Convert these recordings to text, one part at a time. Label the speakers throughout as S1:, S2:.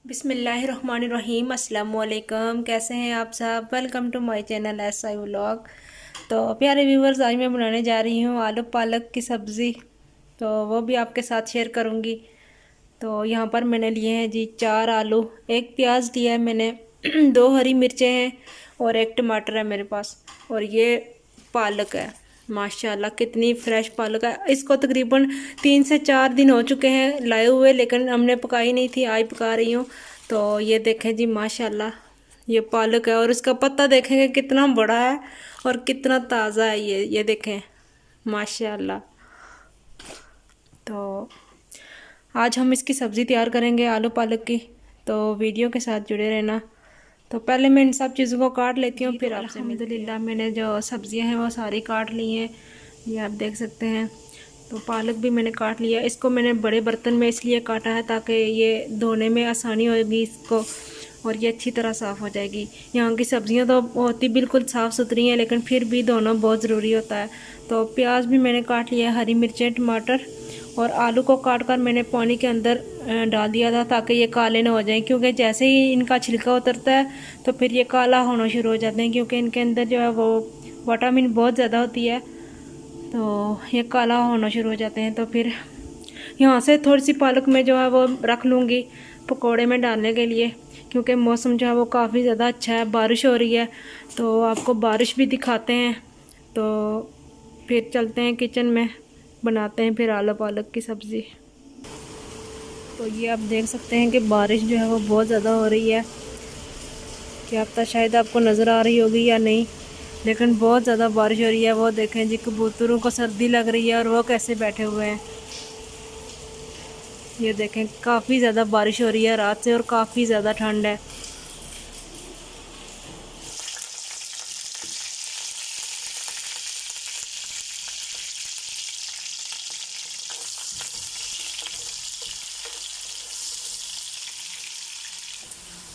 S1: बिस्मिल्लाहिर्रहमानिर्रहीम। अस्सलाम वालेकुम। कैसे हैं आप सब? Welcome to my channel SI vlog. तो प्यारे व्यूवर्स, आज मैं बनाने जा रही हूँ आलू पालक की सब्ज़ी। तो वो भी आपके साथ शेयर करूँगी। तो यहाँ पर मैंने लिए हैं जी 4 आलू, एक प्याज लिया है मैंने, 2 हरी मिर्चें हैं और एक टमाटर है मेरे पास। और ये पालक है, माशाल्लाह कितनी फ्रेश पालक है। इसको तकरीबन 3 से 4 दिन हो चुके हैं लाए हुए, लेकिन हमने पकाई नहीं थी, आज पका रही हूँ। तो ये देखें जी, माशाल्लाह ये पालक है और इसका पत्ता देखेंगे कितना बड़ा है और कितना ताज़ा है। ये देखें माशाल्लाह। तो आज हम इसकी सब्ज़ी तैयार करेंगे आलू पालक की, तो वीडियो के साथ जुड़े रहना। तो पहले मैं इन सब चीज़ों को काट लेती हूँ, फिर आपसे अल्हम्दुलिल्लाह मैंने जो सब्ज़ियाँ हैं वो सारी काट ली हैं, ये आप देख सकते हैं। तो पालक भी मैंने काट लिया। इसको मैंने बड़े बर्तन में इसलिए काटा है ताकि ये धोने में आसानी होगी इसको, और ये अच्छी तरह साफ़ हो जाएगी। यहाँ की सब्ज़ियाँ तो होती बिल्कुल साफ़ सुथरी हैं, लेकिन फिर भी धोना बहुत ज़रूरी होता है। तो प्याज भी मैंने काट लिया, हरी मिर्चें, टमाटर और आलू को काट कर मैंने पानी के अंदर डाल दिया था ताकि ये काले ना हो जाएं, क्योंकि जैसे ही इनका छिलका उतरता है तो फिर ये काला होना शुरू हो जाते हैं, क्योंकि इनके अंदर जो है वो विटामिन बहुत ज़्यादा होती है, तो ये काला होना शुरू हो जाते हैं। तो फिर यहाँ से थोड़ी सी पालक में जो है वो रख लूँगी पकोड़े में डालने के लिए, क्योंकि मौसम जो है वो काफ़ी ज़्यादा अच्छा है, बारिश हो रही है। तो आपको बारिश भी दिखाते हैं। तो फिर चलते हैं किचन में, बनाते हैं फिर आलू पालक की सब्ज़ी। तो ये आप देख सकते हैं कि बारिश जो है वो बहुत ज़्यादा हो रही है। क्या पता शायद आपको नज़र आ रही होगी या नहीं, लेकिन बहुत ज़्यादा बारिश हो रही है। वो देखें जी, कबूतरों को सर्दी लग रही है और वो कैसे बैठे हुए हैं। ये देखें, काफ़ी ज़्यादा बारिश हो रही है रात से और काफ़ी ज़्यादा ठंड है।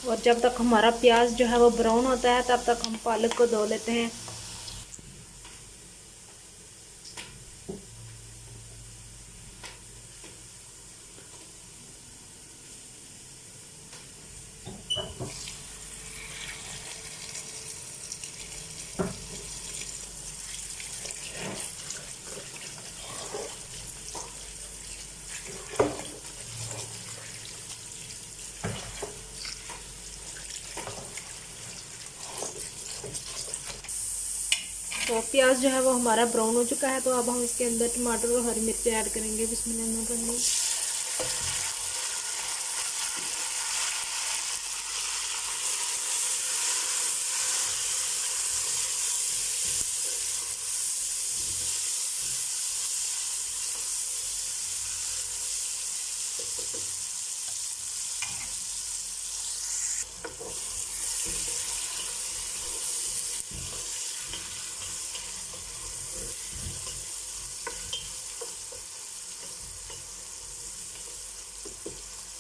S1: और जब तक हमारा प्याज जो है वो ब्राउन होता है तब तक हम पालक को धो लेते हैं। तो प्याज जो है वो हमारा ब्राउन हो चुका है। तो अब हम इसके अंदर टमाटर और हरी मिर्च ऐड करेंगे। बिस्मिल्लाह।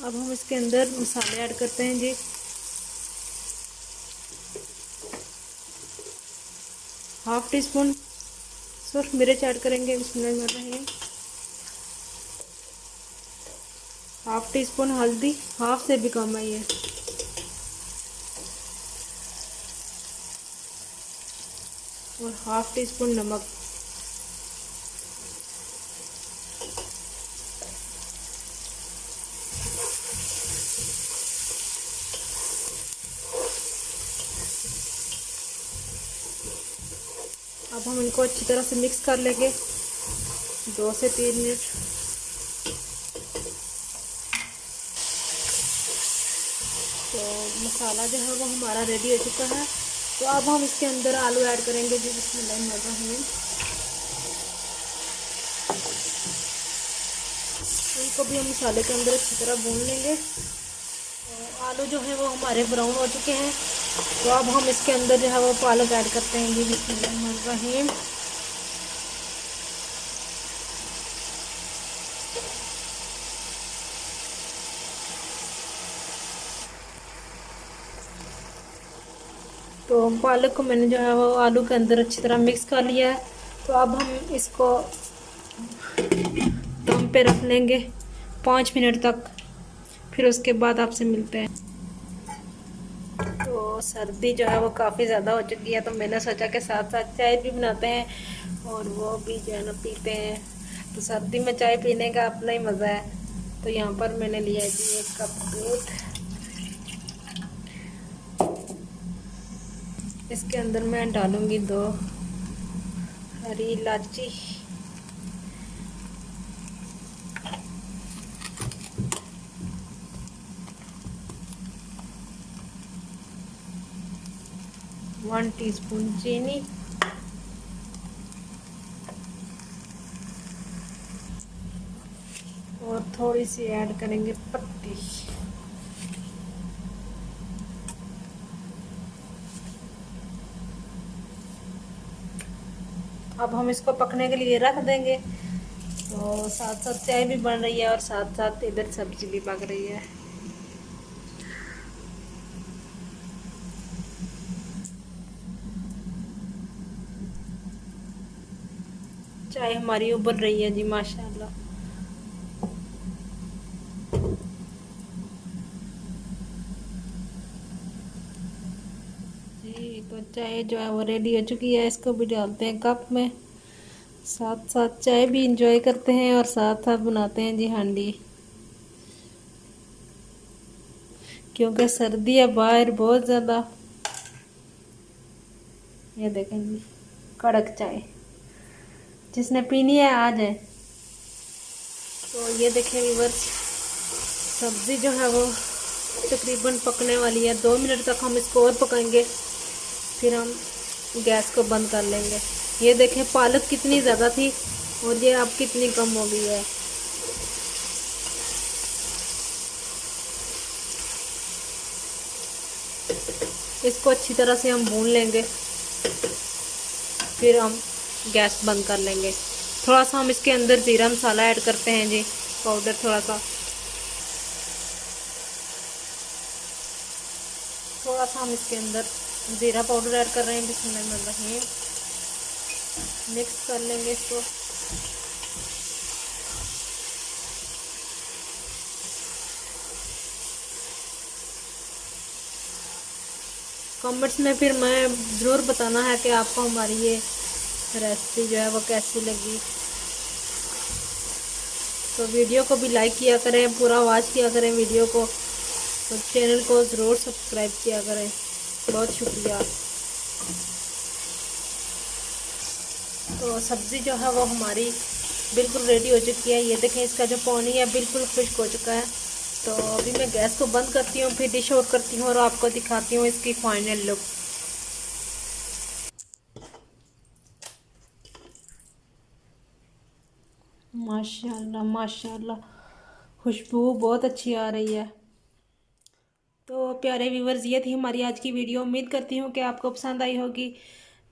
S1: अब हम इसके अंदर मसाले ऐड करते हैं जी। हाफ टी स्पून सूर्ख मिर्च ऐड करेंगे। बिस्मिल्लाह। हाफ टी स्पून हल्दी, हाफ से भी कम है ये। और हाफ टी स्पून नमक। अब हम इनको अच्छी तरह से मिक्स कर लेंगे 2 से 3 मिनट। तो मसाला जो है वो हमारा रेडी हो चुका है। तो अब हम इसके अंदर आलू ऐड करेंगे जी। बिस्मिल्लाहिर्रहमानिर्रहीम। इनको भी हम मसाले के अंदर अच्छी तरह भून लेंगे। तो आलू जो है वो हमारे ब्राउन हो चुके हैं। तो अब हम इसके अंदर जो है वो पालक ऐड करते हैं जी। बिस्मिल्लाहिर्रहमानिर्रहीम। तो पालक को मैंने जो है वो आलू के अंदर अच्छी तरह मिक्स कर लिया है। तो अब हम इसको दम पे रख लेंगे 5 मिनट तक। फिर उसके बाद आपसे मिलते हैं। तो सर्दी जो है वो काफ़ी ज़्यादा हो चुकी है, तो मैंने सोचा कि साथ साथ चाय भी बनाते हैं और वो भी जो है ना पीते हैं। तो सर्दी में चाय पीने का अपना ही मज़ा है। तो यहाँ पर मैंने लिया जी 1 कप दूध। इसके अंदर मैं डालूँगी 2 हरी इलायची, 1 टीस्पून चीनी, और थोड़ी सी ऐड करेंगे पत्ती। अब हम इसको पकने के लिए रख देंगे। तो साथ साथ चाय भी बन रही है और साथ साथ इधर सब्जी भी पक रही है। चाय हमारी उबल रही है जी माशाल्लाह। जी तो चाय जो है वो रेडी हो चुकी है। इसको भी डालते हैं कप में। साथ साथ चाय भी इंजॉय करते हैं और साथ साथ बनाते हैं जी हांडी, क्योंकि सर्दी है बाहर बहुत ज़्यादा। ये देखें जी कड़क चाय, जिसने पीनी है आ जाए। तो ये देखें व्यूअर्स, सब्ज़ी जो है वो तकरीबन पकने वाली है। 2 मिनट तक हम इसको और पकाएंगे, फिर हम गैस को बंद कर लेंगे। ये देखें पालक कितनी ज़्यादा थी और ये अब कितनी कम हो गई है। इसको अच्छी तरह से हम भून लेंगे, फिर हम गैस बंद कर लेंगे। थोड़ा सा हम इसके अंदर ज़ीरा मसाला ऐड करते हैं जी, पाउडर थोड़ा सा हम इसके अंदर ज़ीरा पाउडर ऐड कर रहे हैं। बिस्मिल्लाहिर्रहमानिर्रहीम। मिक्स कर लेंगे इसको। कमेंट्स में फिर मैं ज़रूर बताना है कि आपको हमारी ये रेसिपी जो है वो कैसी लगी। तो वीडियो को भी लाइक किया करें, पूरा वॉच किया करें वीडियो को, तो चैनल को ज़रूर सब्सक्राइब किया करें। बहुत शुक्रिया। तो सब्ज़ी जो है वो हमारी बिल्कुल रेडी हो चुकी है। ये देखें इसका जो पानी है बिल्कुल खुश्क हो चुका है। तो अभी मैं गैस को बंद करती हूँ, फिर डिश आउट करती हूँ और आपको दिखाती हूँ इसकी फाइनल लुक। माशाल्लाह माशाल्लाह, खुशबू बहुत अच्छी आ रही है। तो प्यारे व्यूवर्स, ये थी हमारी आज की वीडियो। उम्मीद करती हूँ कि आपको पसंद आई होगी।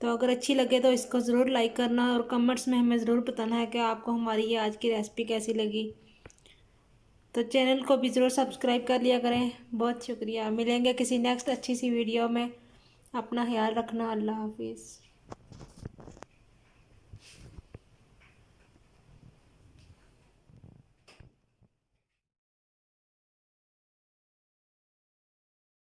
S1: तो अगर अच्छी लगे तो इसको ज़रूर लाइक करना और कमेंट्स में हमें ज़रूर बताना है कि आपको हमारी ये आज की रेसिपी कैसी लगी। तो चैनल को भी ज़रूर सब्सक्राइब कर लिया करें। बहुत शुक्रिया। मिलेंगे किसी नेक्स्ट अच्छी सी वीडियो में। अपना ख्याल रखना। अल्लाह हाफिज़।